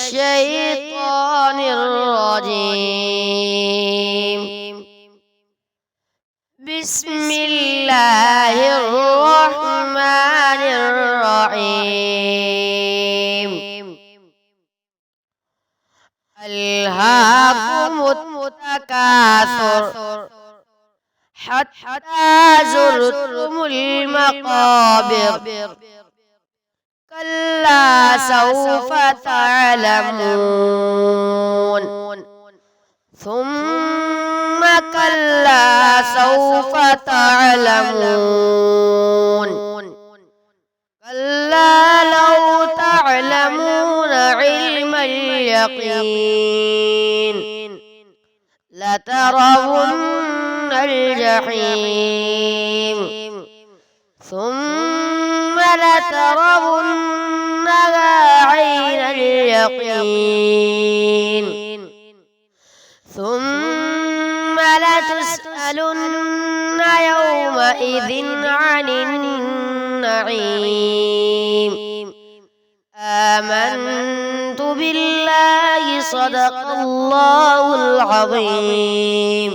الشيطان الرجيم. بسم الله الرحمن الرحيم. ألهاكم التكاثر حتى زرتم المقابر كلا سوف تعلمون ثم كلا سوف تعلمون كلا لو تعلمون علم اليقين لترون الجحيم ثم لترونها عين اليقين ثم لتسألن يومئذ عن النعيم. آمنت بالله صدق الله العظيم.